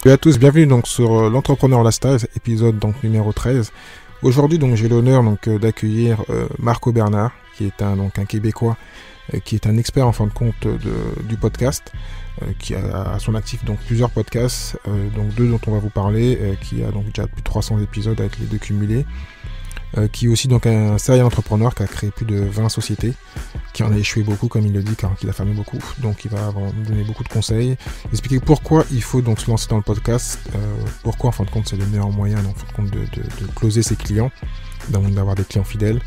Salut à tous, bienvenue donc sur l'Entrepreneur Lifestyle, épisode donc numéro 13. Aujourd'hui donc j'ai l'honneur d'accueillir Marco Bernard, qui est un Québécois, qui est un expert en fin de compte du podcast, qui a à son actif donc plusieurs podcasts, donc deux dont on va vous parler, qui a donc déjà plus de 300 épisodes avec les deux cumulés. Qui est aussi donc un serial entrepreneur qui a créé plus de 20 sociétés, qui en a échoué beaucoup comme il le dit, car il a fermé beaucoup. Donc il va nous donner beaucoup de conseils, expliquer pourquoi il faut donc se lancer dans le podcast, pourquoi en fin de compte c'est le meilleur moyen en fin de compte de closer ses clients, d'avoir des clients fidèles,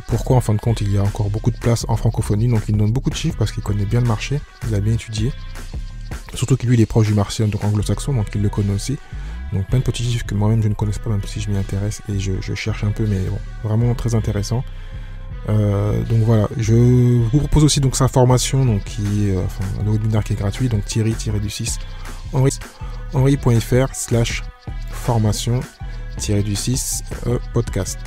pourquoi en fin de compte il y a encore beaucoup de place en francophonie. Donc il donne beaucoup de chiffres parce qu'il connaît bien le marché, il a bien étudié, surtout que lui il est proche du marché donc anglo-saxon, donc il le connaît aussi. Donc plein de petits chiffres que moi-même je ne connais pas, même si je m'y intéresse et je cherche un peu, mais bon, vraiment très intéressant. Donc voilà, je vous propose aussi donc sa formation, donc qui est un webinaire qui est gratuit, donc Thierry-du-6 Henri.fr/formation-du-6 podcast.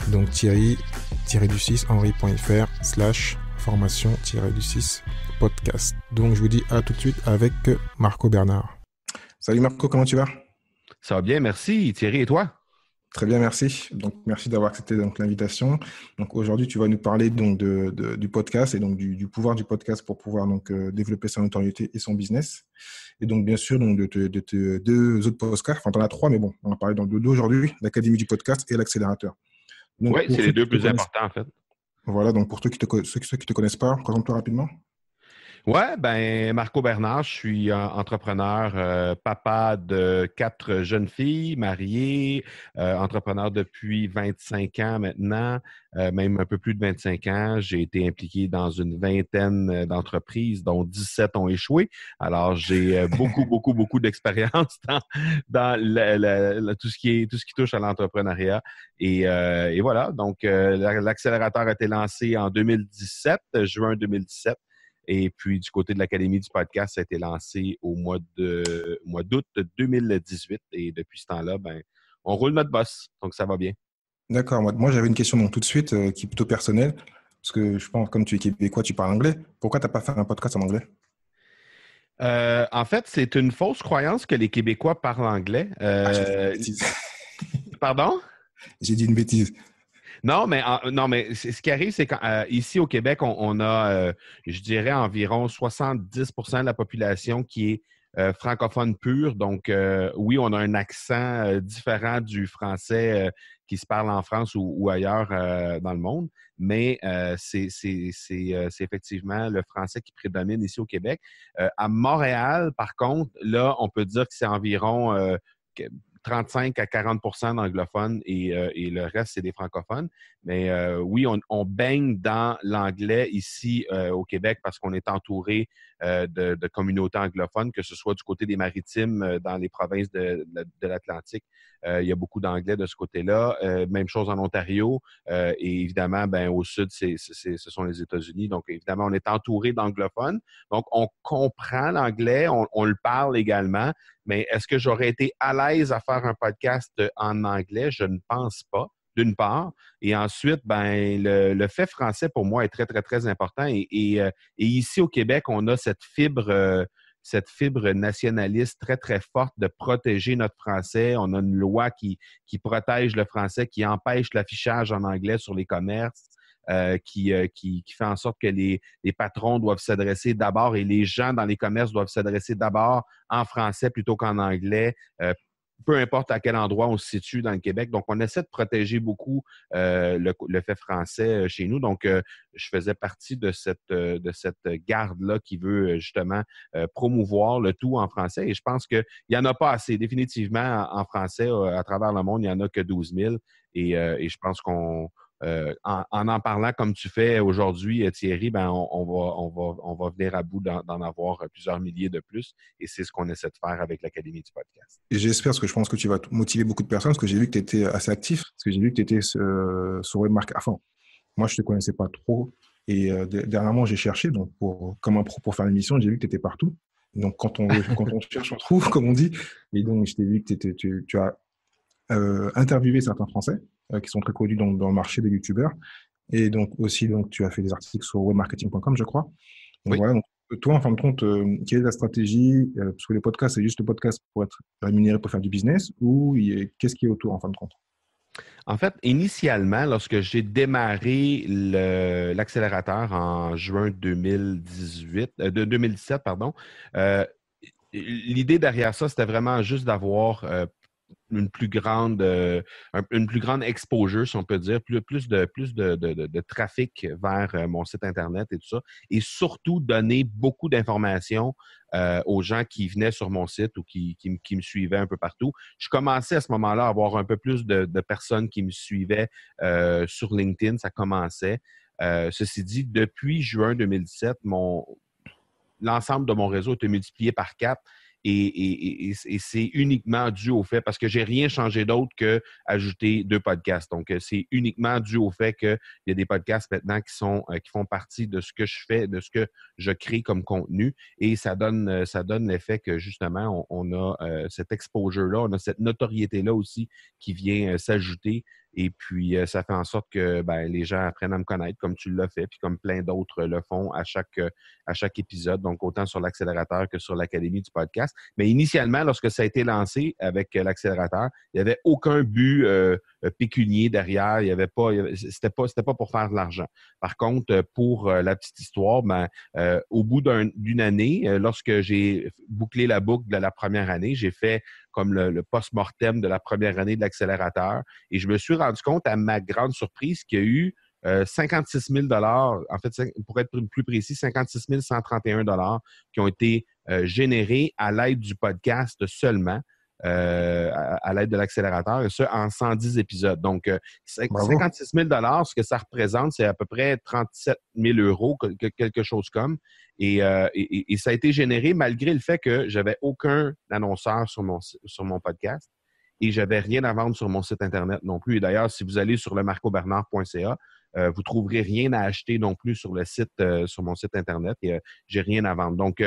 Donc Thierry-du-6 Henri.fr/formation-du-6 podcast. Donc je vous dis à tout de suite avec Marco Bernard. Salut Marco, comment tu vas? Ça va bien, merci. Thierry, et toi? Très bien, merci. Donc, merci d'avoir accepté donc l'invitation. Donc, aujourd'hui, tu vas nous parler donc du podcast et donc du pouvoir du podcast pour pouvoir donc développer sa notoriété et son business. Et donc, bien sûr, donc de tes deux autres podcasts. Enfin, tu en as trois, mais bon, on va parler donc de deux aujourd'hui, l'Académie du podcast et l'accélérateur. Donc, Oui, pour c'est ceux les qui deux te plus connaissent, importants, en fait. voilà, donc pour ceux qui te connaissent pas, présente-toi rapidement. Ouais, ben Marco Bernard, je suis entrepreneur, papa de 4 jeunes filles, marié, entrepreneur depuis 25 ans maintenant, même un peu plus de 25 ans. J'ai été impliqué dans une vingtaine d'entreprises, dont 17 ont échoué. Alors, j'ai beaucoup d'expérience dans tout ce qui touche à l'entrepreneuriat. Et voilà, donc l'accélérateur a été lancé en 2017, juin 2017. Et puis, du côté de l'Académie du podcast, ça a été lancé au mois d'août 2018. Et depuis ce temps-là, ben, on roule notre boss. Donc, ça va bien. D'accord. Moi, j'avais une question donc tout de suite qui est plutôt personnelle, parce que je pense comme tu es québécois, tu parles anglais. Pourquoi tu n'as pas fait un podcast en anglais? En fait, c'est une fausse croyance que les Québécois parlent anglais. Ah, j'ai dit une bêtise. Pardon? J'ai dit une bêtise. Non, mais ce qui arrive, c'est qu'ici au Québec, on a, je dirais, environ 70% de la population qui est francophone pure. Donc, oui, on a un accent différent du français qui se parle en France ou ailleurs dans le monde, mais c'est effectivement le français qui prédomine ici au Québec. À Montréal, par contre, là, on peut dire que c'est environ 35 à 40 d'anglophones et le reste, c'est des francophones. Mais oui, on baigne dans l'anglais ici au Québec parce qu'on est entouré de communautés anglophones, que ce soit du côté des maritimes, dans les provinces de l'Atlantique. Il y a beaucoup d'anglais de ce côté-là. Même chose en Ontario. Et évidemment, ben, au sud, ce sont les États-Unis. Donc, évidemment, on est entouré d'anglophones. Donc, on comprend l'anglais, on le parle également. Mais est-ce que j'aurais été à l'aise à faire un podcast en anglais? Je ne pense pas, d'une part. Et ensuite, ben, le fait français, pour moi, est très important. Et ici, au Québec, on a cette fibre nationaliste très forte de protéger notre français. On a une loi qui protège le français, qui empêche l'affichage en anglais sur les commerces. Qui fait en sorte que les patrons doivent s'adresser d'abord et les gens dans les commerces doivent s'adresser d'abord en français plutôt qu'en anglais, peu importe à quel endroit on se situe dans le Québec. Donc, on essaie de protéger beaucoup le fait français chez nous. Donc, je faisais partie de cette garde-là qui veut justement promouvoir le tout en français. Et je pense qu'il n'y en a pas assez. Définitivement, en français, à travers le monde, il n'y en a que 12 000. Et je pense en parlant comme tu fais aujourd'hui, Thierry, ben on va venir à bout d'en avoir plusieurs milliers de plus. Et c'est ce qu'on essaie de faire avec l'Académie du podcast. Et j'espère, parce que je pense que tu vas motiver beaucoup de personnes, parce que j'ai vu que tu étais assez actif, parce que j'ai vu que tu étais sur WebMarket. Enfin, moi, je ne te connaissais pas trop. Et dernièrement, j'ai cherché, donc comme un pro pour faire l'émission, j'ai vu que tu étais partout. Donc, quand on cherche, on trouve, comme on dit. Et donc, je t'ai vu que tu as interviewé certains Français qui sont très connus dans le marché des YouTubeurs. Et donc, aussi, donc, tu as fait des articles sur webmarketing.com, je crois. Donc, Oui. voilà. Donc, toi, en fin de compte, quelle est la stratégie? Parce que les podcasts, c'est juste le podcast pour être rémunéré pour faire du business ou qu'est-ce qui est autour, en fin de compte? En fait, initialement, lorsque j'ai démarré l'accélérateur en juin 2017, pardon, euh, l'idée derrière ça, c'était vraiment juste d'avoir une plus grande exposure, si on peut dire, plus de trafic vers mon site Internet et tout ça, et surtout donner beaucoup d'informations aux gens qui venaient sur mon site ou qui me suivaient un peu partout. Je commençais à ce moment-là à avoir un peu plus de personnes qui me suivaient sur LinkedIn, ça commençait. Ceci dit, depuis juin 2017, l'ensemble de mon réseau a été multiplié par 4 et c'est uniquement dû au fait, parce que j'ai rien changé d'autre que ajouter 2 podcasts. Donc, c'est uniquement dû au fait qu'il y a des podcasts maintenant qui font partie de ce que je fais, de ce que je crée comme contenu et ça donne l'effet que justement, on a cette exposure-là, on a cette notoriété-là aussi qui vient s'ajouter. Et puis, ça fait en sorte que les gens apprennent à me connaître comme tu l'as fait, puis comme plein d'autres le font à chaque épisode, donc autant sur l'accélérateur que sur l'Académie du podcast. Mais initialement, lorsque ça a été lancé avec l'accélérateur, il n'y avait aucun but pécunier derrière. C'était pas pour faire de l'argent. Par contre, pour la petite histoire, au bout d'une année, lorsque j'ai bouclé la boucle de la première année, j'ai fait comme le post-mortem de la première année de l'accélérateur. Et je me suis rendu compte, à ma grande surprise, qu'il y a eu 56 000 en fait, pour être plus précis, 56 131 qui ont été générés à l'aide du podcast seulement, à l'aide de l'accélérateur, et ça en 110 épisodes. Donc, Bravo. 56 000 ce que ça représente, c'est à peu près 37 000 euros, quelque chose comme. Et ça a été généré malgré le fait que j'avais aucun annonceur sur mon podcast et j'avais rien à vendre sur mon site Internet non plus. Et d'ailleurs, si vous allez sur lemarcobernard.ca, vous ne trouverez rien à acheter non plus sur le site, sur mon site Internet et j'ai rien à vendre. Donc,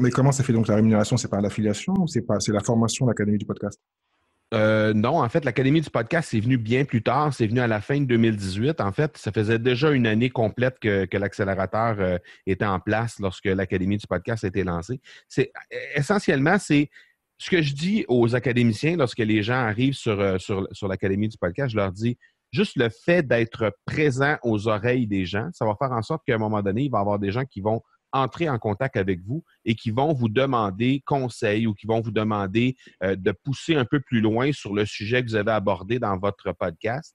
mais comment ça fait donc la rémunération? C'est par l'affiliation ou c'est la formation de l'Académie du podcast? Non, en fait, l'Académie du podcast, c'est venu bien plus tard. C'est venu à la fin de 2018. En fait, ça faisait déjà une année complète que l'accélérateur était en place lorsque l'Académie du podcast a été lancée. Essentiellement, c'est ce que je dis aux académiciens lorsque les gens arrivent sur l'Académie du podcast. Je leur dis, juste le fait d'être présent aux oreilles des gens, ça va faire en sorte qu'à un moment donné, il va y avoir des gens qui vont entrer en contact avec vous et qui vont vous demander conseil ou qui vont vous demander de pousser un peu plus loin sur le sujet que vous avez abordé dans votre podcast.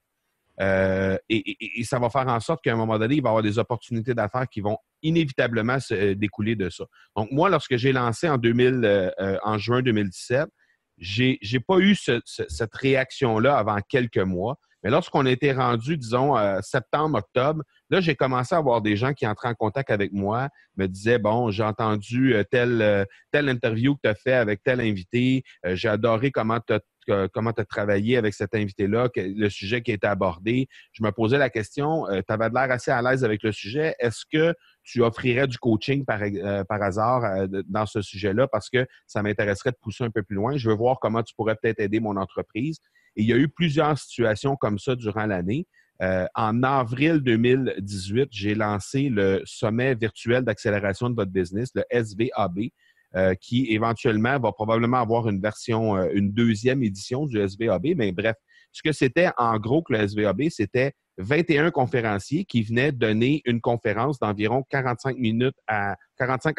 Et ça va faire en sorte qu'à un moment donné, il va y avoir des opportunités d'affaires qui vont inévitablement se découler de ça. Donc, moi, lorsque j'ai lancé en juin 2017, j'ai pas eu cette réaction-là avant quelques mois. Mais lorsqu'on a été rendu, disons, septembre, octobre, là, j'ai commencé à avoir des gens qui entraient en contact avec moi, me disaient, bon, j'ai entendu telle interview que tu as fait avec tel invité, j'ai adoré comment tu as travaillé avec cet invité-là, le sujet qui a été abordé. Je me posais la question, tu avais l'air assez à l'aise avec le sujet, est-ce que tu offrirais du coaching par hasard dans ce sujet-là parce que ça m'intéresserait de pousser un peu plus loin. Je veux voir comment tu pourrais peut-être aider mon entreprise. Et il y a eu plusieurs situations comme ça durant l'année. En avril 2018, j'ai lancé le sommet virtuel d'accélération de votre business, le SVAB, qui éventuellement va probablement avoir une deuxième édition du SVAB. Mais bref, ce que c'était en gros que le SVAB, c'était 21 conférenciers qui venaient donner une conférence d'environ 45 à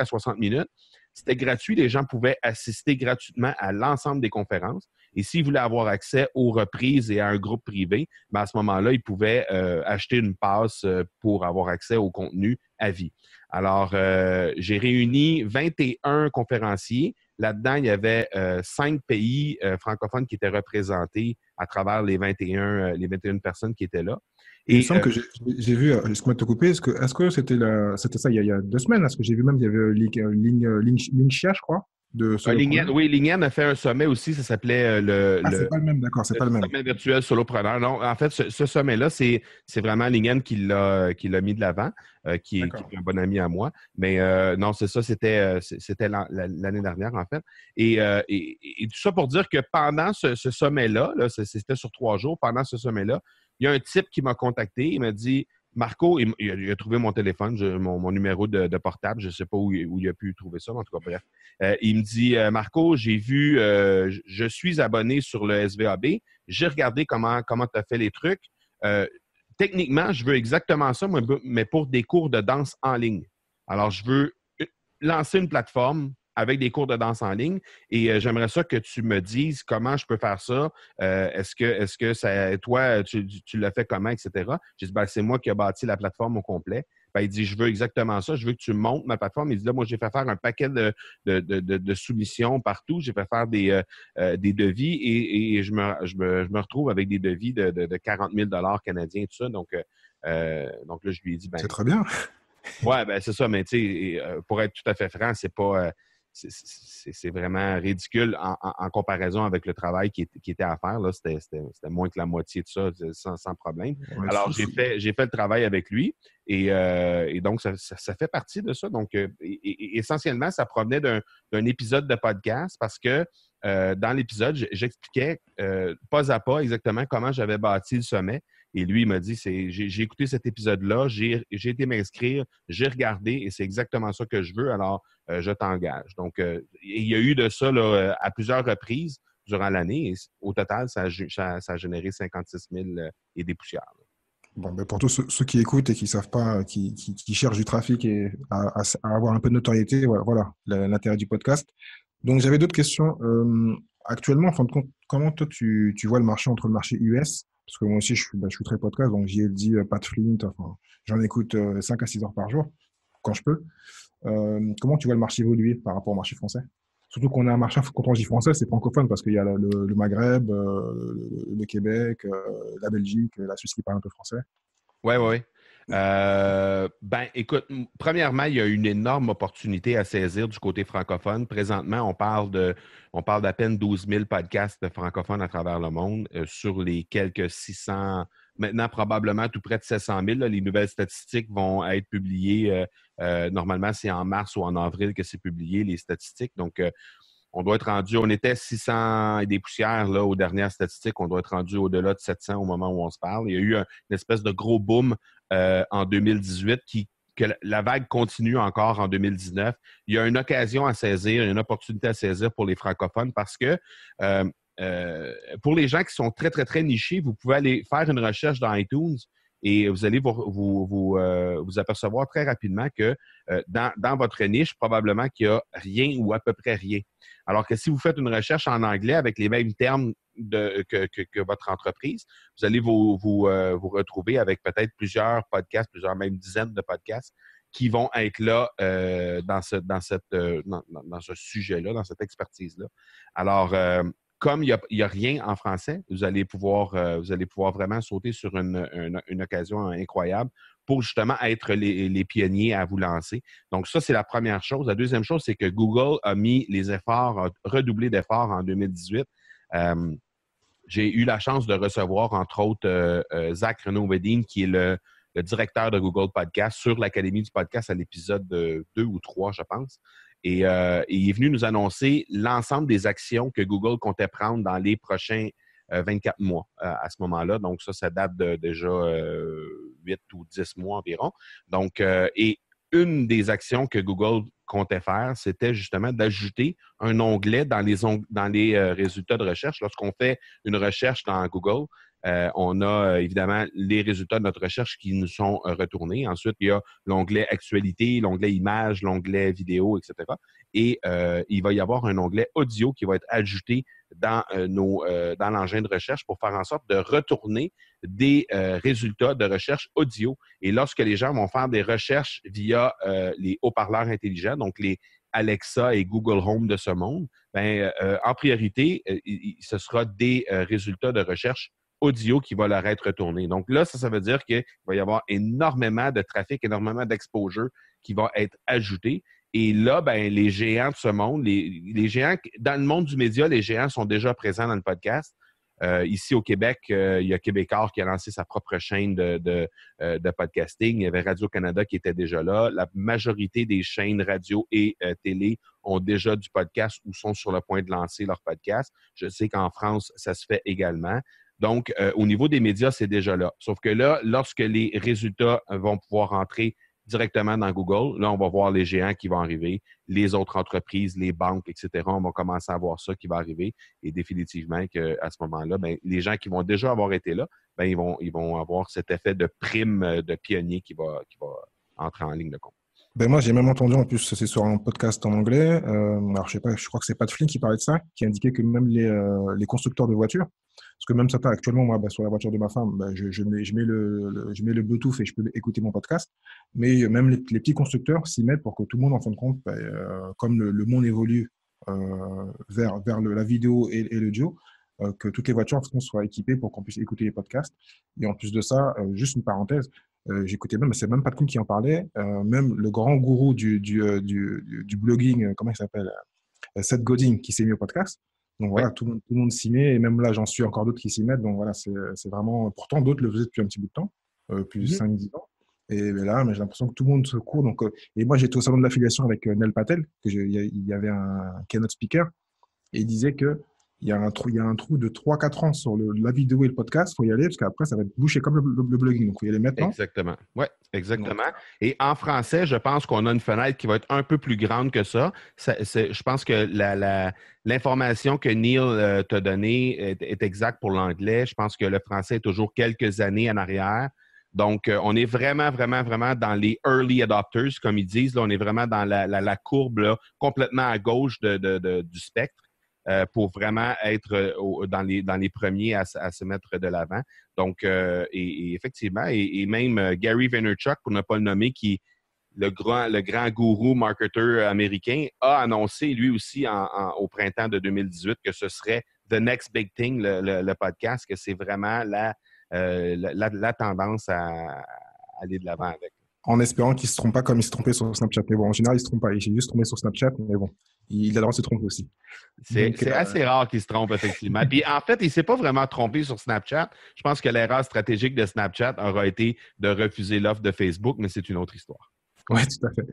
60 minutes. C'était gratuit, les gens pouvaient assister gratuitement à l'ensemble des conférences. Et s'ils voulaient avoir accès aux reprises et à un groupe privé, à ce moment-là, ils pouvaient acheter une passe pour avoir accès au contenu à vie. Alors, j'ai réuni 21 conférenciers. Là-dedans, il y avait 5 pays francophones qui étaient représentés à travers les 21 personnes qui étaient là. Il me semble que j'ai vu, excuse-moi de te couper, est-ce que c'était ça il y a 2 semaines, est-ce que j'ai vu même, il y avait Linksha, je crois, de Solopreneur. Oui, Lingnan a fait un sommet aussi, ça s'appelait c'est pas le même, d'accord, c'est pas le même. sommet virtuel solopreneur. Non, en fait, ce sommet-là, c'est vraiment Lingnan qui l'a mis de l'avant, qui est un bon ami à moi. Mais non, c'est ça, c'était l'année dernière, en fait. Et tout ça pour dire que pendant ce sommet-là, c'était sur 3 jours, pendant ce sommet-là, il y a un type qui m'a contacté, il m'a dit Marco, il a trouvé mon téléphone, mon numéro de portable. Je ne sais pas où il a pu trouver ça, mais en tout cas, bref. Il me dit, Marco, j'ai vu, je suis abonné sur le SVAB. J'ai regardé comment tu as fait les trucs. Techniquement, je veux exactement ça, mais pour des cours de danse en ligne. Alors, je veux lancer une plateforme avec des cours de danse en ligne et j'aimerais ça que tu me dises comment je peux faire ça. Est-ce que ça, toi, tu l'as fait comment, etc. J'ai dit, ben, c'est moi qui ai bâti la plateforme au complet. Ben, il dit, je veux exactement ça. Je veux que tu montes ma plateforme. Il dit, là, moi, j'ai fait faire un paquet de soumissions partout. J'ai fait faire des devis et je me retrouve avec des devis de 40 000 canadiens, tout ça. Donc là, je lui ai dit, ben, C'est très bien. ouais, ben c'est ça, mais tu sais, pour être tout à fait franc, c'est pas. C'est vraiment ridicule en comparaison avec le travail qui était à faire. Là, c'était moins que la moitié de ça, sans problème. Ouais, Alors, j'ai fait le travail avec lui et donc, ça fait partie de ça. Donc, essentiellement, ça provenait d'un épisode de podcast parce que dans l'épisode, j'expliquais pas à pas exactement comment j'avais bâti le sommet. Et lui, il m'a dit, j'ai écouté cet épisode-là, j'ai été m'inscrire, j'ai regardé et c'est exactement ça que je veux, alors je t'engage. Donc, il y a eu de ça là, à plusieurs reprises durant l'année et au total, ça a généré 56 000 et des poussières. Bon, ben pour tous ceux qui écoutent et qui savent pas, qui cherchent du trafic et à avoir un peu de notoriété, voilà l'intérêt du podcast. Donc, j'avais d'autres questions. Actuellement, en fin de compte, comment toi, tu vois le marché entre le marché US? Parce que moi aussi, je suis très podcast, donc JLD, Pat Flint, enfin, j'en écoute 5 à 6 heures par jour, quand je peux. Comment tu vois le marché évoluer par rapport au marché français? Surtout qu'on a un marché, quand on dit français, c'est francophone, parce qu'il y a le Maghreb, le Québec, la Belgique, la Suisse qui parle un peu français. Oui, oui, oui. Ben, écoute, premièrement, il y a une énorme opportunité à saisir du côté francophone. Présentement, on parle d'à peine 12 000 podcasts francophones à travers le monde sur les quelques 600, maintenant probablement tout près de 700 000. Là, les nouvelles statistiques vont être publiées. Normalement, c'est en mars ou en avril que c'est publié, les statistiques. Donc, on doit être rendu, on était 600 et des poussières là, aux dernières statistiques. On doit être rendu au-delà de 700 au moment où on se parle. Il y a eu une espèce de gros boom en 2018 que la vague continue encore en 2019. Il y a une occasion à saisir, une opportunité à saisir pour les francophones parce que pour les gens qui sont très, très, très nichés, vous pouvez aller faire une recherche dans iTunes et vous allez vous apercevoir très rapidement que dans votre niche, probablement qu'il n'y a rien ou à peu près rien. Alors que si vous faites une recherche en anglais avec les mêmes termes que votre entreprise, vous allez vous retrouver avec peut-être plusieurs podcasts, plusieurs même dizaines de podcasts qui vont être là dans ce sujet-là, dans cette expertise-là. Alors, comme il y a rien en français, vous allez pouvoir vraiment sauter sur une occasion incroyable pour justement être les pionniers à vous lancer. Donc, ça, c'est la première chose. La deuxième chose, c'est que Google a mis les efforts, a redoublé d'efforts en 2018. J'ai eu la chance de recevoir, entre autres, Zach Renaud-Wedin, qui est le directeur de Google Podcast sur l'Académie du podcast à l'épisode 2 ou 3, je pense. Et il est venu nous annoncer l'ensemble des actions que Google comptait prendre dans les prochains 24 mois à ce moment-là. Donc, ça date de déjà 8 ou 10 mois environ. Donc, et une des actions que Google comptait faire, c'était justement d'ajouter un onglet dans les résultats de recherche. Lorsqu'on fait une recherche dans Google, on a évidemment les résultats de notre recherche qui nous sont retournés. Ensuite, il y a l'onglet Actualité, l'onglet Images, l'onglet Vidéo, etc. Et il va y avoir un onglet Audio qui va être ajouté dans l'engin de recherche pour faire en sorte de retourner des résultats de recherche audio. Et lorsque les gens vont faire des recherches via les haut-parleurs intelligents, donc les Alexa et Google Home de ce monde, en priorité, ce sera des résultats de recherche audio qui va leur être retourné. Donc là, ça veut dire qu'il va y avoir énormément de trafic, énormément d'exposure qui va être ajouté. Et là, les géants de ce monde, les géants, dans le monde du média, les géants sont déjà présents dans le podcast. Ici au Québec, il y a Québécois qui a lancé sa propre chaîne de podcasting. Il y avait Radio-Canada qui était déjà là. La majorité des chaînes radio et télé ont déjà du podcast ou sont sur le point de lancer leur podcast. Je sais qu'en France, ça se fait également. Donc, au niveau des médias, c'est déjà là. Sauf que là, lorsque les résultats vont pouvoir rentrer directement dans Google, là, on va voir les géants qui vont arriver, les autres entreprises, les banques, etc. On va commencer à voir ça qui va arriver. Et définitivement qu'à ce moment-là, ben, les gens qui vont déjà avoir été là, ben, ils vont avoir cet effet de prime de pionnier qui va entrer en ligne de compte. Ben moi, j'ai même entendu, en plus, c'est sur un podcast en anglais. Alors, je sais pas, je crois que c'est Pat Flynn qui parlait de ça, qui indiquait que même les constructeurs de voitures, parce que même certains, actuellement, moi, ben, sur la voiture de ma femme, ben, je mets le Bluetooth et je peux écouter mon podcast. Mais même les petits constructeurs s'y mettent pour que tout le monde, en fin de compte, ben, comme le monde évolue vers la vidéo et l'audio, que toutes les voitures, en fait, soient équipées pour qu'on puisse écouter les podcasts. Et en plus de ça, juste une parenthèse, j'écoutais même, c'est même pas de qui en parlait, même le grand gourou du blogging, comment il s'appelle, Seth Godin, qui s'est mis au podcast. Donc Oui. voilà, tout le monde s'y met, et même là, j'en suis encore d'autres qui s'y mettent. Donc voilà, c'est vraiment. Pourtant, d'autres le faisaient depuis un petit bout de temps, plus Mhm. 5-10 ans. Et ben là, mais j'ai l'impression que tout le monde se court. Donc, et moi, j'étais au salon de l'affiliation avec Nel Patel, il y avait un keynote speaker, et il disait que il y a un trou de 3-4 ans sur la vidéo et le podcast. Il faut y aller parce qu'après, ça va être bouché comme le blogging. Donc, il faut y aller maintenant. Exactement. Oui, Donc, exactement. Et en français, je pense qu'on a une fenêtre qui va être un peu plus grande que ça. Je pense que l'information que Neil t'a donnée est exacte pour l'anglais. Je pense que le français est toujours quelques années en arrière. Donc, on est vraiment, vraiment, vraiment dans les early adopters, comme ils disent. Là, on est vraiment dans la courbe là, complètement à gauche du spectre. Pour vraiment être dans les premiers à se mettre de l'avant. Donc, et effectivement, et même Gary Vaynerchuk, pour ne pas le nommer, qui est le grand gourou marketeur américain, a annoncé lui aussi au printemps de 2018 que ce serait the next big thing, le podcast, que c'est vraiment la tendance à aller de l'avant avec. en espérant qu'il ne se trompe pas comme il se trompait sur Snapchat. Mais bon, en général, il ne se trompe pas. Il s'est juste trompé sur Snapchat, mais bon, il a le droit de se tromper aussi. Donc, C'est assez rare qu'il se trompe, effectivement. Puis en fait, il ne s'est pas vraiment trompé sur Snapchat. Je pense que l'erreur stratégique de Snapchat aura été de refuser l'offre de Facebook, mais c'est une autre histoire. ouais, tout à fait.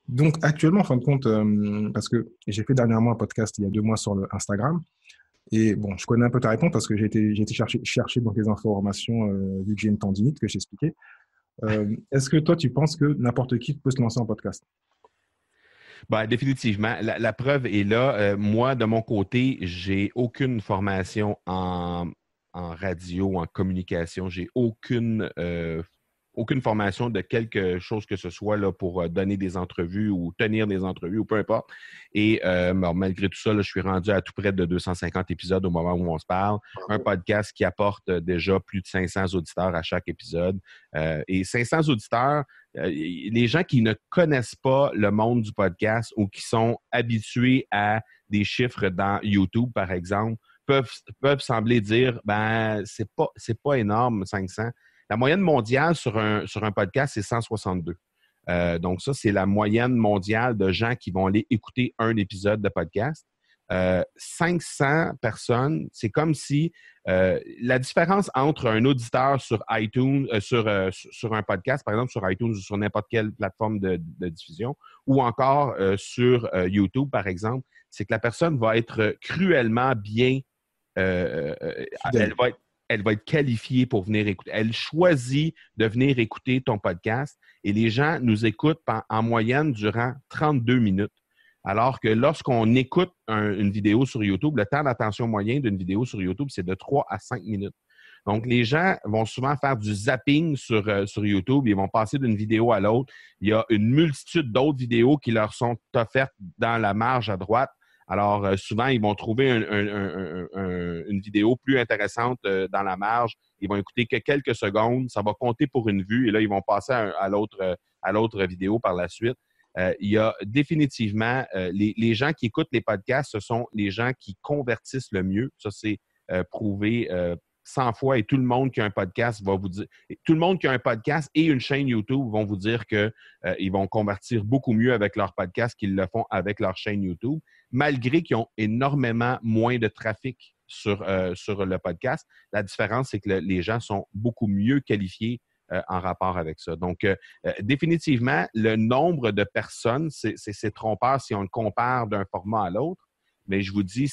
Donc, actuellement, en fin de compte, parce que j'ai fait dernièrement un podcast il y a 2 mois sur le Instagram, et bon, je connais un peu ta réponse parce que j'ai été chercher donc les informations, vu que j'ai une tendinite que j'ai expliqué. Est-ce que toi, tu penses que n'importe qui peut se lancer en podcast? Ben, définitivement. La preuve est là. Moi, de mon côté, j'ai aucune formation en radio, en communication. J'ai aucune formation de quelque chose que ce soit là, pour donner des entrevues ou tenir des entrevues ou peu importe. Et malgré tout ça, là, je suis rendu à tout près de 250 épisodes au moment où on se parle. Un podcast qui apporte déjà plus de 500 auditeurs à chaque épisode. Et 500 auditeurs, les gens qui ne connaissent pas le monde du podcast ou qui sont habitués à des chiffres dans YouTube, par exemple, peuvent sembler dire, ben, c'est pas énorme, 500. La moyenne mondiale sur un podcast, c'est 162. Donc, ça, c'est la moyenne mondiale de gens qui vont aller écouter un épisode de podcast. 500 personnes, c'est comme si la différence entre un auditeur sur iTunes, sur un podcast, par exemple sur iTunes ou sur n'importe quelle plateforme de diffusion, ou encore sur YouTube, par exemple, c'est que la personne va être cruellement bien, Fidèle. elle va être qualifiée pour venir écouter. Elle choisit de venir écouter ton podcast et les gens nous écoutent en moyenne durant 32 minutes. Alors que lorsqu'on écoute une vidéo sur YouTube, le temps d'attention moyen d'une vidéo sur YouTube, c'est de 3 à 5 minutes. Donc, les gens vont souvent faire du zapping sur YouTube. Ils vont passer d'une vidéo à l'autre. Il y a une multitude d'autres vidéos qui leur sont offertes dans la marge à droite. Alors, souvent, ils vont trouver une vidéo plus intéressante dans la marge. Ils vont écouter que quelques secondes. Ça va compter pour une vue. Et là, ils vont passer à l'autre vidéo par la suite. Il y a définitivement les gens qui écoutent les podcasts, ce sont les gens qui convertissent le mieux. Ça, c'est prouvé 100 fois et tout le monde qui a un podcast va vous dire, tout le monde qui a un podcast et une chaîne YouTube vont vous dire qu'ils vont convertir beaucoup mieux avec leur podcast qu'ils le font avec leur chaîne YouTube, malgré qu'ils ont énormément moins de trafic sur le podcast. La différence, c'est que les gens sont beaucoup mieux qualifiés en rapport avec ça. Donc, définitivement, le nombre de personnes, c'est trompeur si on le compare d'un format à l'autre, Mais je vous dis,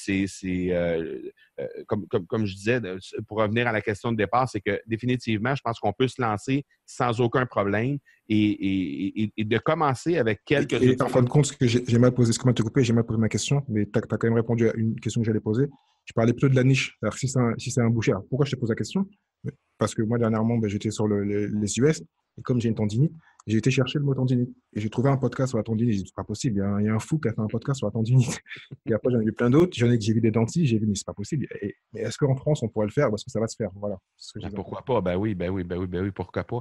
comme je disais, pour revenir à la question de départ, c'est que définitivement, je pense qu'on peut se lancer sans aucun problème et de commencer avec quelques Et outils. en fin de compte, ce que j'ai mal posé, excuse-moi de te couper, j'ai mal posé ma question, mais tu as, quand même répondu à une question que j'allais poser. Je parlais plutôt de la niche. Alors, si c'est un boucher, alors pourquoi je te pose la question? Parce que moi, dernièrement, ben, j'étais sur les US, et comme j'ai une tendinite, j'ai été chercher le mot tendinite. Et j'ai trouvé un podcast sur la tendinite. J'ai dit, c'est pas possible, il y a un fou qui a fait un podcast sur la tendinite. Et après, j'en ai vu plein d'autres. J'ai vu des dentistes, j'ai vu, mais c'est pas possible. Mais est-ce qu'en France, on pourrait le faire ou est-ce que ça va se faire? Voilà, c'est ce que je Ben, disais. pourquoi pas? Ben oui, ben oui, ben oui, ben oui, pourquoi pas?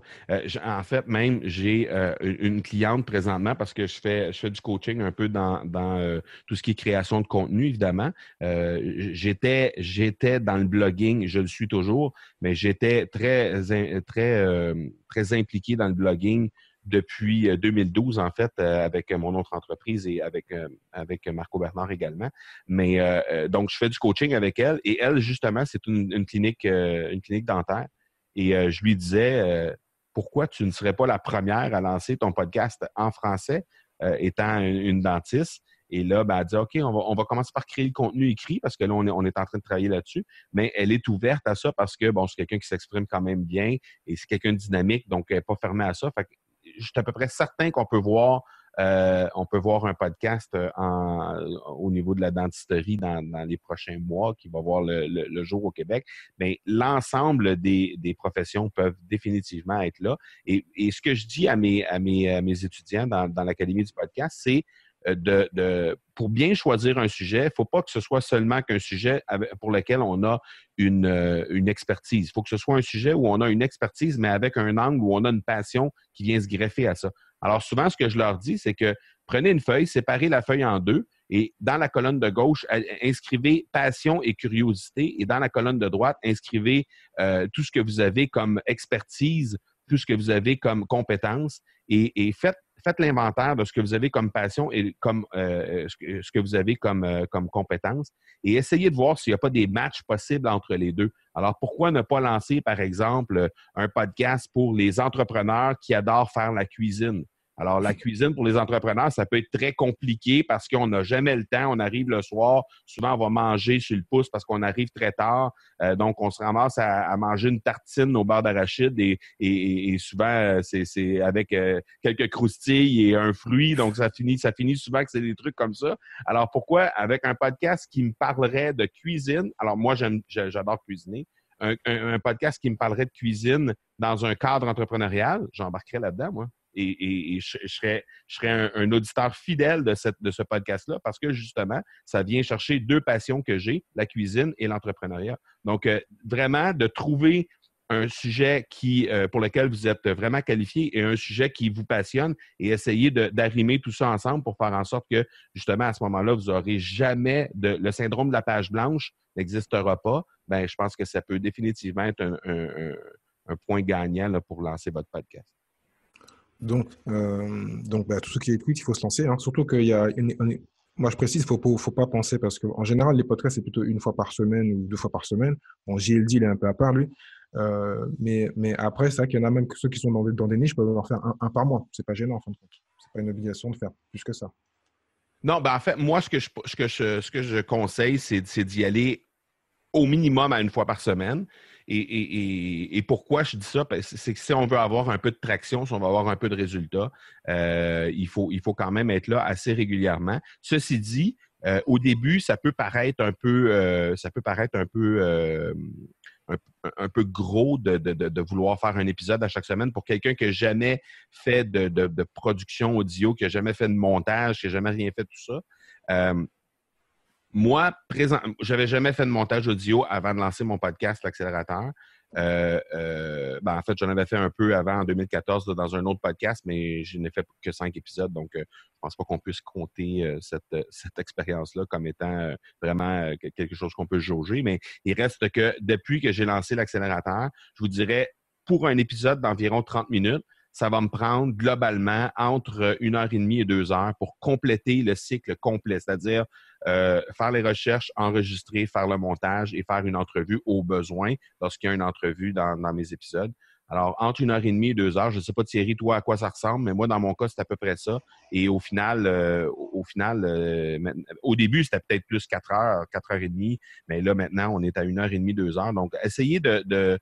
En fait, même, j'ai une cliente présentement parce que je fais du coaching un peu dans tout ce qui est création de contenu, évidemment. J'étais dans le blogging, je le suis toujours, mais j'étais très impliqué dans le blogging depuis 2012, en fait, avec mon autre entreprise et avec Marco Bernard également. Mais donc, je fais du coaching avec elle et elle, justement, c'est une clinique dentaire. Et je lui disais, pourquoi tu ne serais pas la première à lancer ton podcast en français, étant une dentiste? Et là, ben, elle dit, OK, on va commencer par créer le contenu écrit parce que là, on est en train de travailler là-dessus. Mais elle est ouverte à ça parce que, bon, c'est quelqu'un qui s'exprime quand même bien et c'est quelqu'un de dynamique, donc elle n'est pas fermée à ça. Fait que je suis à peu près certain qu'on peut voir un podcast au niveau de la dentisterie dans les prochains mois qui va voir le jour au Québec. Mais l'ensemble des professions peuvent définitivement être là. Et ce que je dis à mes étudiants dans l'Académie du podcast, c'est pour bien choisir un sujet, il ne faut pas que ce soit seulement qu'un sujet pour lequel on a une expertise. Il faut que ce soit un sujet où on a une expertise, mais avec un angle où on a une passion qui vient se greffer à ça. Alors souvent, ce que je leur dis, c'est que prenez une feuille, séparez la feuille en deux et dans la colonne de gauche, inscrivez passion et curiosité et dans la colonne de droite, inscrivez tout ce que vous avez comme expertise, tout ce que vous avez comme compétences et faites l'inventaire de ce que vous avez comme passion et comme ce que vous avez comme compétences et essayez de voir s'il n'y a pas des matchs possibles entre les deux. Alors, pourquoi ne pas lancer, par exemple, un podcast pour les entrepreneurs qui adorent faire la cuisine? Alors, la cuisine pour les entrepreneurs, ça peut être très compliqué parce qu'on n'a jamais le temps. On arrive le soir, souvent on va manger sur le pouce parce qu'on arrive très tard. Donc, on se ramasse à manger une tartine au beurre d'arachide et souvent, c'est avec quelques croustilles et un fruit. Donc, ça finit souvent que c'est des trucs comme ça. Alors, pourquoi avec un podcast qui me parlerait de cuisine? Alors, moi, j'adore cuisiner. Un podcast qui me parlerait de cuisine dans un cadre entrepreneurial, j'embarquerais là-dedans, moi. Et je serais un auditeur fidèle de ce podcast-là parce que, justement, ça vient chercher deux passions que j'ai, la cuisine et l'entrepreneuriat. Donc, vraiment, de trouver un sujet pour lequel vous êtes vraiment qualifié et un sujet qui vous passionne et essayer d'arrimer tout ça ensemble pour faire en sorte que, justement, à ce moment-là, vous n'aurez jamais le syndrome de la page blanche n'existera pas. Ben, je pense que ça peut définitivement être un point gagnant là, pour lancer votre podcast. Donc bah, tous ceux qui écoutent, il faut se lancer. Hein. Surtout qu'il y a moi, je précise, faut pas penser parce qu'en général, les podcasts, c'est plutôt une fois par semaine ou deux fois par semaine. Bon, JLD, il est un peu à part, lui. Mais après, c'est vrai qu'il y en a même que ceux qui sont dans des niches peuvent en faire un par mois. C'est pas gênant, en fin de compte. C'est pas une obligation de faire plus que ça. Non, ben en fait, moi, ce que je conseille, c'est d'y aller au minimum à une fois par semaine. Et pourquoi je dis ça? C'est que si on veut avoir un peu de traction, si on veut avoir un peu de résultats, il faut quand même être là assez régulièrement. Ceci dit, au début, ça peut paraître un peu, un peu gros de vouloir faire un épisode à chaque semaine pour quelqu'un qui n'a jamais fait de production audio, qui n'a jamais fait de montage, qui n'a jamais rien fait de tout ça. Moi, j'avais jamais fait de montage audio avant de lancer mon podcast, L'Accélérateur. En fait, j'en avais fait un peu avant, en 2014, là, dans un autre podcast, mais je n'ai fait que 5 épisodes, donc je pense pas qu'on puisse compter cette expérience-là comme étant vraiment quelque chose qu'on peut jauger. Mais il reste que depuis que j'ai lancé L'Accélérateur, je vous dirais, pour un épisode d'environ 30 minutes, ça va me prendre globalement entre 1h30 et 2 heures pour compléter le cycle complet, c'est-à-dire faire les recherches, enregistrer, faire le montage et faire une entrevue au besoin lorsqu'il y a une entrevue dans mes épisodes. Alors, entre 1h30 et 2 heures, je ne sais pas, Thierry, toi, à quoi ça ressemble, mais moi, dans mon cas, c'est à peu près ça. Et au final, au final, au début, c'était peut-être plus 4 heures, 4 heures et demie, mais là, maintenant, on est à 1 heure et demie, 2 heures. Donc, essayez de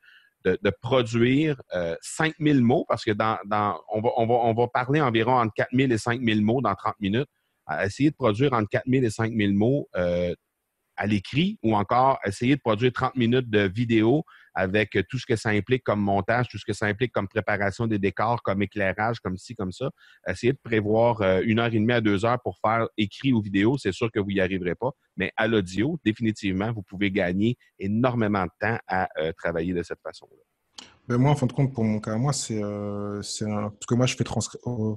produire 5000 mots, parce que on va parler environ entre 4000 et 5000 mots dans 30 minutes. Essayez de produire entre 4000 et 5000 mots à l'écrit, ou encore essayer de produire 30 minutes de vidéo avec tout ce que ça implique comme montage, tout ce que ça implique comme préparation des décors, comme éclairage, comme ci, comme ça. Essayez de prévoir 1 heure et demie à 2 heures pour faire écrit ou vidéo. C'est sûr que vous n'y arriverez pas, mais à l'audio, définitivement, vous pouvez gagner énormément de temps à travailler de cette façon-là. Ben moi, en fin de compte, pour mon cas, moi, parce que moi, je fais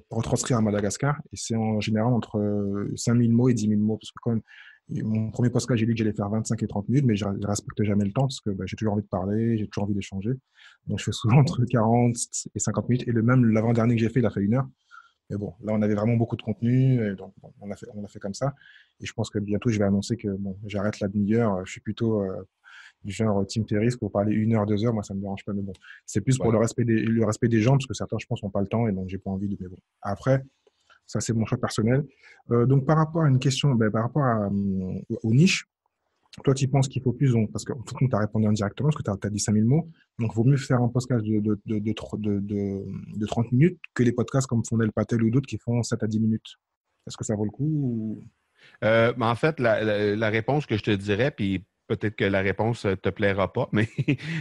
retranscrire à Madagascar, et c'est en général entre 5000 mots et 10 000 mots, parce que quand mon premier podcast, j'ai dit que j'allais faire 25 et 30 minutes, mais je ne respecte jamais le temps, parce que j'ai toujours envie de parler, j'ai toujours envie d'échanger. Donc, je fais souvent entre 40 et 50 minutes, et l'avant-dernier que j'ai fait, il a fait 1 heure. Mais bon, là, on avait vraiment beaucoup de contenu, et donc bon, on a fait comme ça. Et je pense que bientôt, je vais annoncer que bon, j'arrête la demi-heure. Je suis plutôt du genre Tim Ferriss pour parler 1 heure, 2 heures. Moi, ça me dérange pas. Mais bon, c'est plus pour Voilà. le respect des gens, parce que certains, je pense, n'ont pas le temps, et donc j'ai pas envie de. Mais bon, après, ça, c'est mon choix personnel. Donc, par rapport à une question, par rapport aux niches, toi, tu penses qu'il faut plus, donc, parce que tu as répondu indirectement, parce que tu as dit 5000 mots, donc il vaut mieux faire un podcast de 30 minutes que les podcasts comme Fondel Patel ou d'autres qui font 7 à 10 minutes. Est-ce que ça vaut le coup Mais en fait, la réponse que je te dirais, puis peut-être que la réponse ne te plaira pas, mais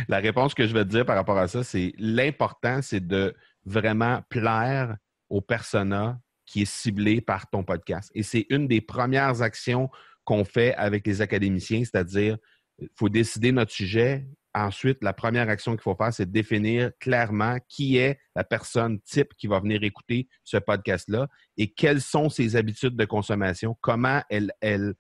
la réponse que je vais te dire par rapport à ça, c'est l'important, c'est de vraiment plaire au persona qui est ciblé par ton podcast. Et c'est une des premières actions qu'on fait avec les académiciens, c'est-à-dire, il faut décider notre sujet. Ensuite, la première action qu'il faut faire, c'est de définir clairement qui est la personne type qui va venir écouter ce podcast-là et quelles sont ses habitudes de consommation, comment elle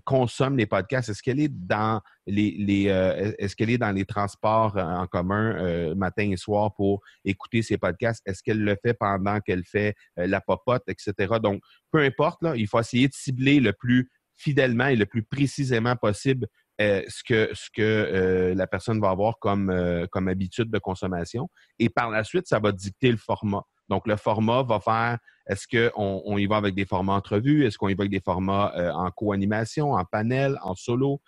consomme les podcasts. Est-ce qu'elle est dans est-ce qu'elle est dans les transports en commun matin et soir pour écouter ses podcasts? Est-ce qu'elle le fait pendant qu'elle fait la popote, etc.? Donc, peu importe, là, il faut essayer de cibler le plus fidèlement et le plus précisément possible ce que la personne va avoir comme habitude de consommation. Et par la suite, ça va dicter le format. Donc, le format va faire, est-ce qu'on y va avec des formats entrevues? Est-ce qu'on y va avec des formats en co-animation, en panel, en solo?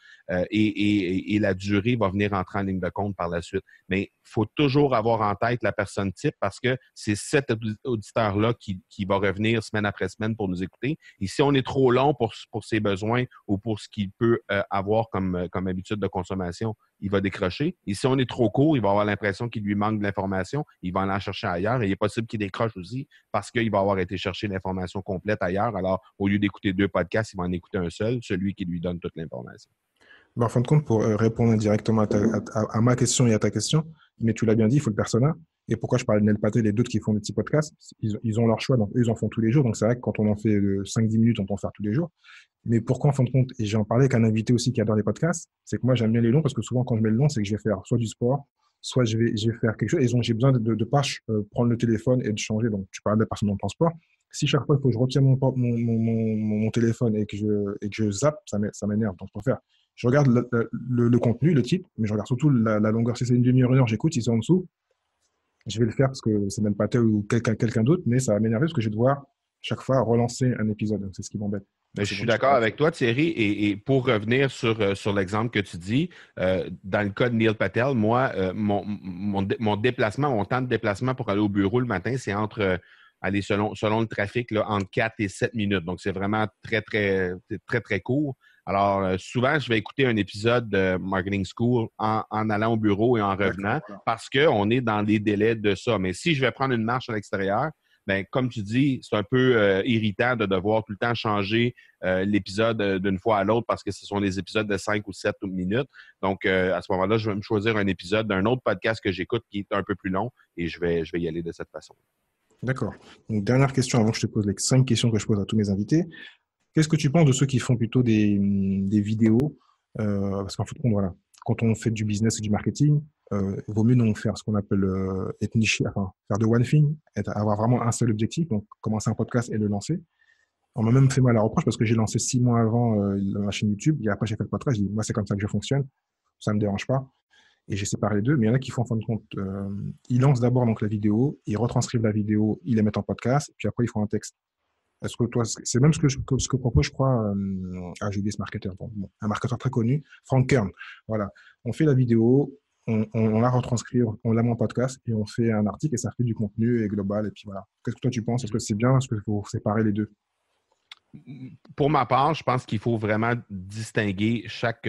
Et la durée va venir entrer en ligne de compte par la suite. Mais il faut toujours avoir en tête la personne type, parce que c'est cet auditeur-là qui va revenir semaine après semaine pour nous écouter. Et si on est trop long pour ses besoins ou pour ce qu'il peut avoir comme habitude de consommation, il va décrocher. Et si on est trop court, il va avoir l'impression qu'il lui manque de l'information. Il va en chercher ailleurs. Et il est possible qu'il décroche aussi parce qu'il va avoir été chercher l'information complète ailleurs. Alors, au lieu d'écouter 2 podcasts, il va en écouter un seul, celui qui lui donne toute l'information. En fin de compte, pour répondre directement à ma question et à ta question, mais tu l'as bien dit, il faut le persona. Et pourquoi je parle de Nel Patel et d'autres qui font des petits podcasts, ils ont leur choix, donc eux, ils en font tous les jours. Donc c'est vrai que quand on en fait 5-10 minutes, on peut en faire tous les jours. Mais pourquoi, en fin de compte, et j'en parlais avec un invité aussi qui adore les podcasts, c'est que moi, j'aime bien les longs, parce que souvent, quand je mets le long, c'est que je vais faire soit du sport, soit je vais faire quelque chose. Et donc, j'ai besoin de pas prendre le téléphone et de changer. Donc, tu parles de la personne dans le transport. Si chaque fois, il faut que je retiens mon téléphone et que je zappe, ça m'énerve. Donc, je préfère. Je regarde le contenu, le titre, mais je regarde surtout la longueur. Si c'est une demi-heure, 1 heure, j'écoute. Si c'est en dessous, je vais le faire parce que c'est même pas tel ou quelqu'un d'autre, mais ça va m'énerver parce que je vais devoir chaque fois relancer un épisode. Donc, c'est ce qui m'embête. Mais je suis d'accord avec toi, Thierry. Et pour revenir sur l'exemple que tu dis, dans le cas de Neil Patel, moi, mon déplacement, mon temps de déplacement pour aller au bureau le matin, c'est aller selon le trafic, là, entre 4 et 7 minutes. Donc, c'est vraiment très, très, très, très court. Alors, souvent, je vais écouter un épisode de Marketing School en allant au bureau et en revenant, voilà, parce qu'on est dans les délais de ça. Mais si je vais prendre une marche à l'extérieur, ben, comme tu dis, c'est un peu irritant de devoir tout le temps changer l'épisode d'une fois à l'autre parce que ce sont des épisodes de 5 ou 7 minutes. Donc, à ce moment-là, je vais me choisir un épisode d'un autre podcast que j'écoute qui est un peu plus long et je vais y aller de cette façon. D'accord. Donc, dernière question avant que je te pose les 5 questions que je pose à tous mes invités. Qu'est-ce que tu penses de ceux qui font plutôt des vidéos parce qu'en fait, voilà, quand on fait du business et du marketing, il vaut mieux non faire ce qu'on appelle être niché, enfin, faire de one thing, avoir vraiment un seul objectif, donc commencer un podcast et le lancer. On m'a même fait mal à la reproche parce que j'ai lancé 6 mois avant ma chaîne YouTube, et après j'ai fait le podcast, j'ai dit, moi c'est comme ça que je fonctionne, ça ne me dérange pas, et j'ai séparé les deux, mais il y en a qui font en fin de compte, ils lancent d'abord donc la vidéo, ils retranscrivent la vidéo, ils la mettent en podcast, puis après ils font un texte. Est-ce que toi, c'est même ce que propose, je crois, j'ai oublié ce marketeur, bon, un marketeur très connu, Frank Kern. Voilà. On fait la vidéo, on la retranscrit, on la met en podcast et on fait un article et ça fait du contenu et global. Et puis voilà. Qu'est-ce que toi tu penses? Est-ce que c'est bien? Est-ce qu'il faut séparer les deux? Pour ma part, je pense qu'il faut vraiment distinguer chaque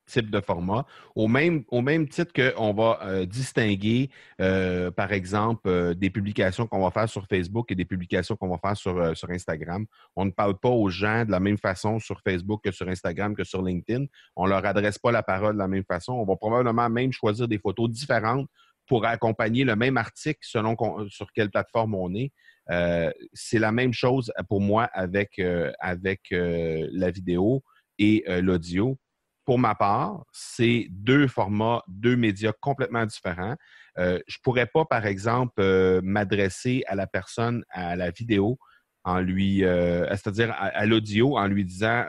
type de format, au même titre qu'on va distinguer, par exemple, des publications qu'on va faire sur Facebook et des publications qu'on va faire sur Instagram. On ne parle pas aux gens de la même façon sur Facebook que sur Instagram que sur LinkedIn. On ne leur adresse pas la parole de la même façon. On va probablement même choisir des photos différentes pour accompagner le même article selon sur quelle plateforme on est. C'est la même chose pour moi avec la vidéo et l'audio. Pour ma part, c'est deux formats, deux médias complètement différents. Je ne pourrais pas, par exemple, m'adresser à la personne à la vidéo c'est-à-dire à l'audio en lui disant,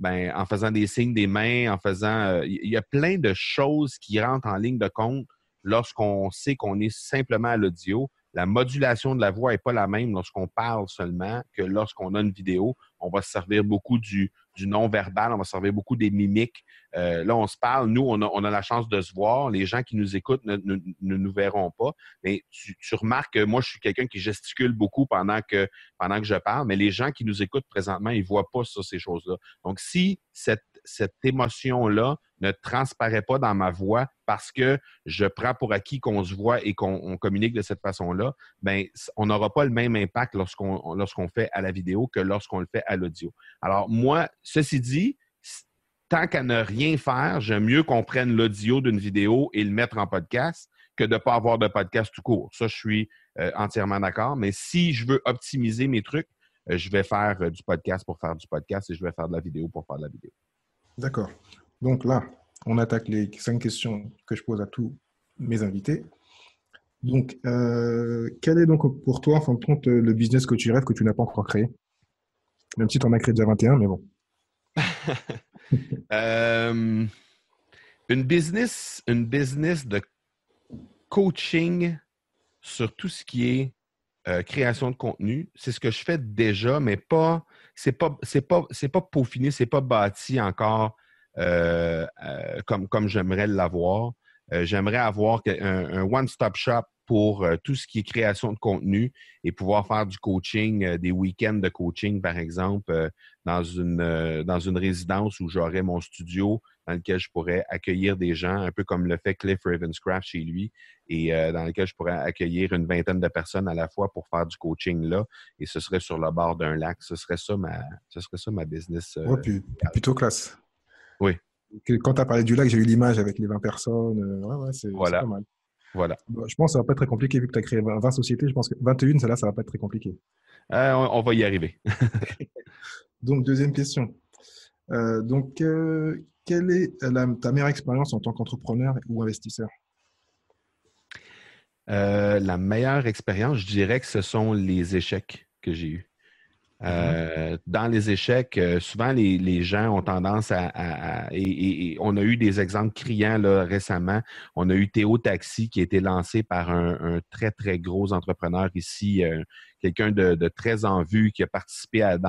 en faisant des signes des mains, en faisant... Il y a plein de choses qui rentrent en ligne de compte lorsqu'on sait qu'on est simplement à l'audio. La modulation de la voix n'est pas la même lorsqu'on parle seulement que lorsqu'on a une vidéo. On va se servir beaucoup du non-verbal, on va se servir beaucoup des mimiques. Là, on se parle, nous, on a la chance de se voir. Les gens qui nous écoutent ne nous verront pas. Mais tu remarques que moi, je suis quelqu'un qui gesticule beaucoup pendant que je parle, mais les gens qui nous écoutent présentement, ils ne voient pas ça, ces choses-là. Donc, si cette émotion-là ne transparaît pas dans ma voix parce que je prends pour acquis qu'on se voit et qu'on communique de cette façon-là, ben, on n'aura pas le même impact lorsqu'on fait à la vidéo que lorsqu'on le fait à l'audio. Alors, moi, ceci dit, tant qu'à ne rien faire, j'aime mieux qu'on prenne l'audio d'une vidéo et le mettre en podcast que de ne pas avoir de podcast tout court. Ça, je suis entièrement d'accord. Mais si je veux optimiser mes trucs, je vais faire du podcast pour faire du podcast et je vais faire de la vidéo pour faire de la vidéo. D'accord. Donc là, on attaque les 5 questions que je pose à tous mes invités. Donc, quel est donc pour toi, en fin de compte, le business que tu rêves que tu n'as pas encore créé? Même si tu en as créé déjà 21, mais bon. Une business de coaching sur tout ce qui est création de contenu. C'est ce que je fais déjà, mais c'est pas peaufiné, c'est pas bâti encore comme j'aimerais l'avoir. J'aimerais avoir un one-stop shop pour tout ce qui est création de contenu et pouvoir faire du coaching, des week-ends de coaching, par exemple, dans une résidence où j'aurais mon studio dans lequel je pourrais accueillir des gens, un peu comme le fait Cliff Ravenscraft chez lui, et dans lequel je pourrais accueillir une vingtaine de personnes à la fois pour faire du coaching là, et ce serait sur le bord d'un lac. Ce serait ça ma business. Ouais, plutôt classe. Oui. Quand tu as parlé du lac, j'ai eu l'image avec les 20 personnes. Ouais, c'est pas mal. Voilà. Je pense que ça va pas être très compliqué vu que tu as créé 20 sociétés. Je pense que 21, celle-là, ça va pas être très compliqué. On va y arriver. Donc, deuxième question. Quelle est ta meilleure expérience en tant qu'entrepreneur ou investisseur? La meilleure expérience, je dirais que ce sont les échecs que j'ai eus. Dans les échecs, souvent les gens ont tendance et on a eu des exemples criants là, récemment. On a eu Théo Taxi qui a été lancé par un très, très gros entrepreneur ici, quelqu'un de très en vue qui a participé à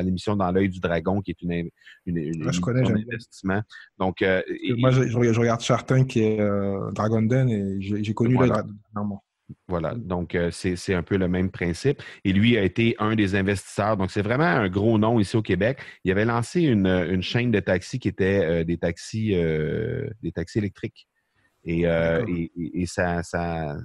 l'émission Dans l'œil du dragon, qui est une je connais, investissement. Donc, moi, je regarde Shark Tank qui est Dragon Den et j'ai connu l'œil dernièrement. Voilà, donc c'est un peu le même principe. Et lui a été un des investisseurs. Donc, c'est vraiment un gros nom ici au Québec. Il avait lancé une chaîne de taxis qui était des taxis électriques. Et ça s'est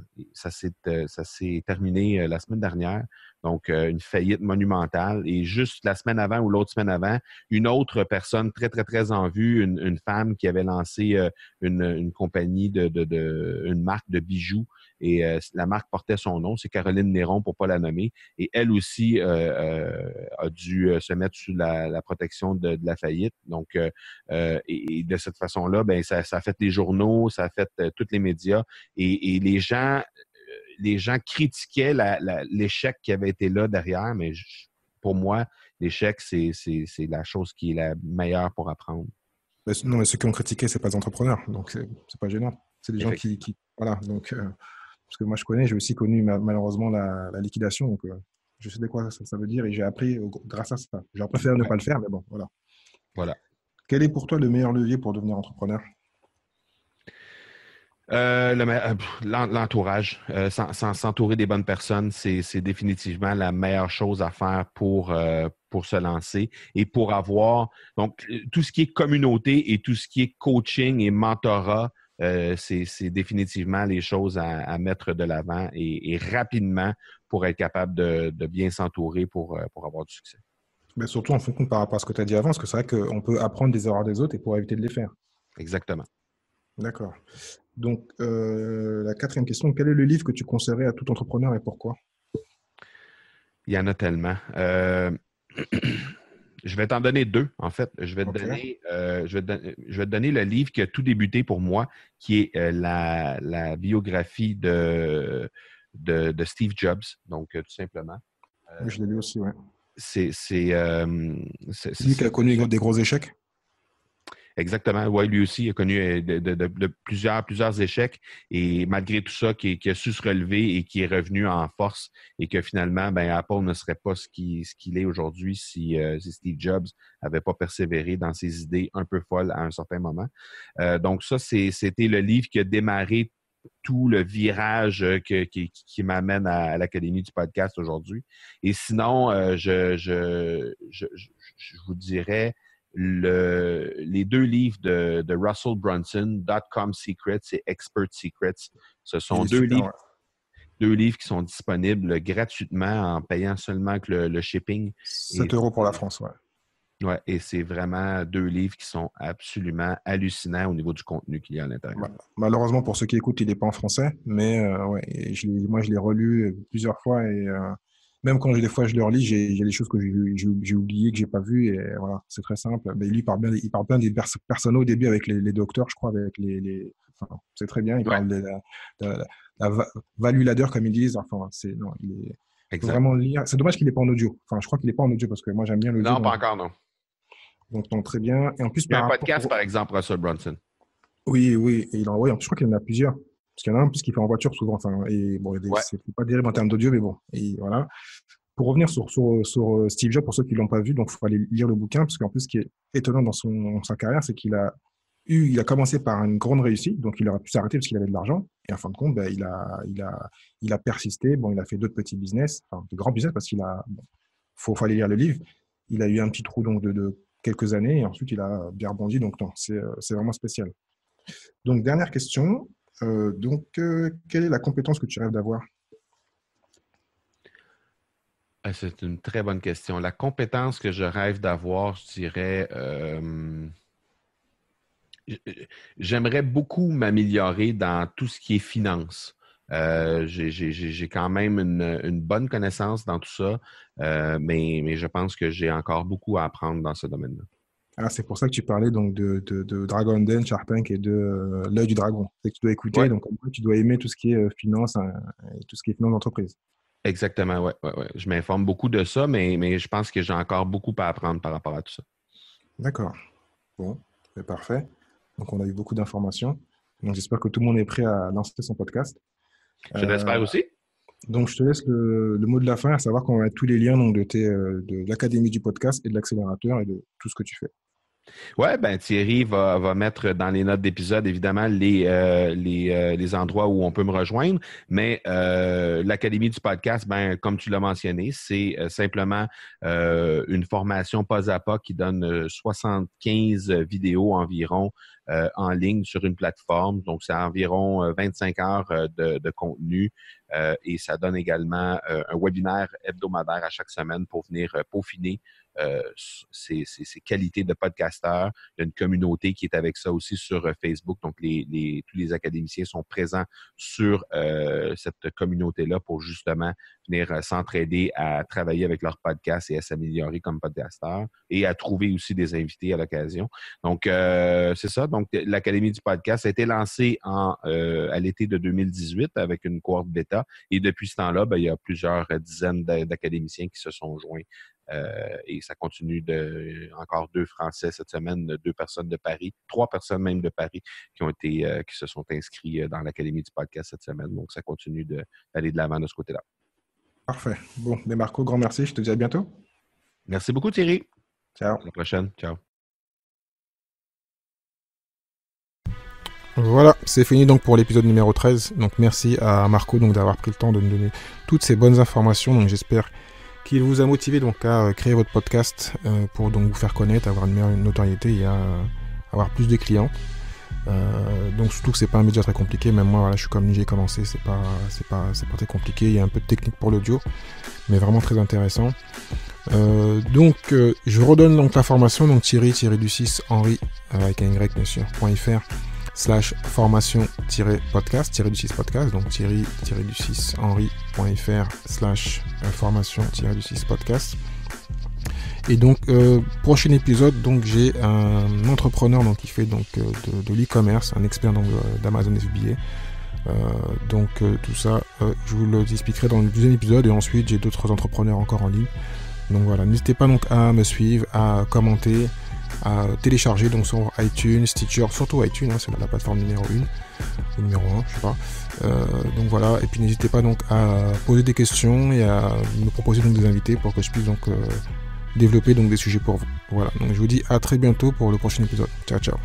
terminé la semaine dernière. Donc, une faillite monumentale. Et juste la semaine avant ou l'autre semaine avant, une autre personne très, très, très en vue, une femme qui avait lancé une compagnie une marque de bijoux. Et la marque portait son nom, c'est Caroline Néron pour ne pas la nommer. Et elle aussi a dû se mettre sous la protection de la faillite. Donc, et de cette façon-là, ben ça a fait les journaux, ça a fait tous les médias. Et les gens critiquaient l'échec qui avait été là derrière, mais pour moi, l'échec, c'est la chose qui est la meilleure pour apprendre. Non, mais ceux qui ont critiqué, c'est pas des entrepreneurs, donc c'est pas gênant. C'est des gens qui voilà, donc parce que moi je connais, j'ai aussi connu malheureusement la liquidation, donc Je sais de quoi ça veut dire et j'ai appris grâce à ça. J'aurais préféré ne Ouais, pas le faire, mais bon, voilà. voilà. Quel est pour toi le meilleur levier pour devenir entrepreneur? L'entourage, s'entourer des bonnes personnes, c'est définitivement la meilleure chose à faire pour se lancer et pour avoir donc tout ce qui est communauté et tout ce qui est coaching et mentorat, c'est définitivement les choses à mettre de l'avant et rapidement pour être capable de bien s'entourer pour avoir du succès. Mais surtout en fonction par rapport à ce que tu as dit avant, parce que c'est vrai qu'on peut apprendre des erreurs des autres et pour éviter de les faire. Exactement. D'accord. Donc, la quatrième question, quel est le livre que tu conseillerais à tout entrepreneur et pourquoi? Il y en a tellement. Je vais t'en donner deux, en fait. Ok. Je vais te donner le livre qui a tout débuté pour moi, qui est la biographie de Steve Jobs, donc tout simplement. Oui, je l'ai lu aussi, ouais. C'est c'est, euh, C'est lui qui a connu des gros échecs. Exactement. Oui, lui aussi, il a connu de plusieurs échecs et malgré tout ça, qui a su se relever et qui est revenu en force et que finalement, ben, Apple ne serait pas ce qu'il est aujourd'hui si Steve Jobs n'avait pas persévéré dans ses idées un peu folles à un certain moment. Donc ça, c'était le livre qui a démarré tout le virage qui m'amène à l'Académie du podcast aujourd'hui. Et sinon, je vous dirais les deux livres de Russell Brunson, Dot-Com Secrets et Expert Secrets. Ce Il sont est super, ouais. deux livres qui sont disponibles gratuitement en payant seulement que le shipping. Et 7 € pour la France, ouais. ouais, et c'est vraiment deux livres qui sont absolument hallucinants au niveau du contenu qu'il y a à l'intérieur. Malheureusement, pour ceux qui écoutent, il n'est pas en français, mais ouais, et moi, je l'ai relu plusieurs fois et même quand des fois je le relis, j'ai des choses que j'ai oubliées, que j'ai pas vues et voilà, c'est très simple. Mais lui, il parle bien des personnes au début avec les docteurs, je crois, avec enfin, c'est très bien. Il Ouais, parle de la value ladder, comme ils disent. Enfin, non, faut exact. vraiment le lire. C'est dommage qu'il n'est pas en audio. Enfin, je crois qu'il n'est pas en audio parce que moi, j'aime bien l'audio, Non, pas encore, non. donc très bien. Et en plus, Il y a par un rapport podcast, par exemple, Russell Brunson. oui, oui, et ouais, je crois qu'il y en a plusieurs. Parce qu'il y en a un en plus qui fait en voiture souvent. Enfin, et bon, Ouais, c'est pas terrible en termes d'audio, mais bon. Et voilà. Pour revenir sur Steve Jobs, pour ceux qui l'ont pas vu, donc il faut aller lire le bouquin, parce qu'en plus, ce qui est étonnant dans sa carrière, c'est il a commencé par une grande réussite, donc il aurait pu s'arrêter parce qu'il avait de l'argent. Et en fin de compte, ben, il a persisté. Bon, il a fait d'autres petits business, enfin, de grands business, parce faut aller lire le livre. Il a eu un petit trou donc de quelques années, et ensuite il a bien rebondi. Donc non, c'est vraiment spécial. Donc, dernière question. Quelle est la compétence que tu rêves d'avoir? C'est une très bonne question. La compétence que je rêve d'avoir, je dirais, j'aimerais beaucoup m'améliorer dans tout ce qui est finance. J'ai quand même une bonne connaissance dans tout ça, mais je pense que j'ai encore beaucoup à apprendre dans ce domaine-là. Ah, c'est pour ça que tu parlais donc de Dragon Den, Shark Tank et de l'œil du dragon. C'est que tu dois écouter, Oui, donc en gros, tu dois aimer tout ce qui est finance hein, et tout ce qui est finance d'entreprise. exactement, ouais, ouais, ouais. Je m'informe beaucoup de ça, mais je pense que j'ai encore beaucoup à apprendre par rapport à tout ça. D'accord. Bon, c'est parfait. Donc, on a eu beaucoup d'informations. Donc, j'espère que tout le monde est prêt à lancer son podcast. Je l'espère Euh, aussi. donc, je te laisse le mot de la fin, à savoir qu'on va mettre tous les liens donc, de l'académie du podcast et de l'accélérateur et de tout ce que tu fais. Ouais, ben Thierry va mettre dans les notes d'épisode, évidemment, les endroits où on peut me rejoindre. Mais l'Académie du podcast, ben, comme tu l'as mentionné, c'est simplement une formation pas à pas qui donne 75 vidéos environ en ligne sur une plateforme. Donc, c'est environ 25 heures de contenu. Et ça donne également un webinaire hebdomadaire à chaque semaine pour venir peaufiner ses qualités de podcasteur. Il y a une communauté qui est avec ça aussi sur Facebook. Donc, tous les académiciens sont présents sur cette communauté-là pour justement venir s'entraider à travailler avec leur podcast et à s'améliorer comme podcasteur et à trouver aussi des invités à l'occasion. Donc, c'est ça. Donc, l'Académie du podcast a été lancée à l'été de 2018 avec une cohorte bêta. Et depuis ce temps-là, ben, il y a plusieurs dizaines d'académiciens qui se sont joints. Et ça continue encore 2 Français cette semaine, 2 personnes de Paris, 3 personnes même de Paris qui se sont inscrits dans l'Académie du podcast cette semaine. Donc, ça continue d'aller de l'avant de ce côté-là. Parfait. Bon, mais Marco, grand merci. Je te dis à bientôt. Merci beaucoup, Thierry. Ciao. À la prochaine. Ciao. Voilà, c'est fini donc pour l'épisode numéro 13. Donc merci à Marco donc d'avoir pris le temps de nous donner toutes ces bonnes informations. Donc j'espère qu'il vous a motivé donc à créer votre podcast pour donc vous faire connaître, avoir une meilleure notoriété et avoir plus de clients. Donc surtout que c'est pas un média très compliqué. Même moi, voilà, je suis comme lui, j'ai commencé, c'est pas très compliqué. Il y a un peu de technique pour l'audio, mais vraiment très intéressant. Je redonne donc l'information. Donc Thierry-du-6 Henry avec un Y bien sûr .fr/formation-podcast, Thierry-du-6 podcast, donc Thierry-du-6 Henry.fr/formation-du-6 podcast. Et donc prochain épisode, donc j'ai un entrepreneur donc qui fait donc de l'e-commerce, un expert donc d'Amazon FBA. Tout ça, je vous le expliquerai dans le deuxième épisode, et ensuite j'ai d'autres entrepreneurs encore en ligne. Donc voilà, n'hésitez pas donc à me suivre, à commenter, à télécharger donc sur iTunes, Stitcher, surtout iTunes, c'est la plateforme numéro 1 ou numéro 1, je sais pas. Donc voilà, et puis n'hésitez pas donc à poser des questions et à me proposer donc des invités pour que je puisse donc développer donc des sujets pour vous. Voilà, donc je vous dis à très bientôt pour le prochain épisode. Ciao ciao.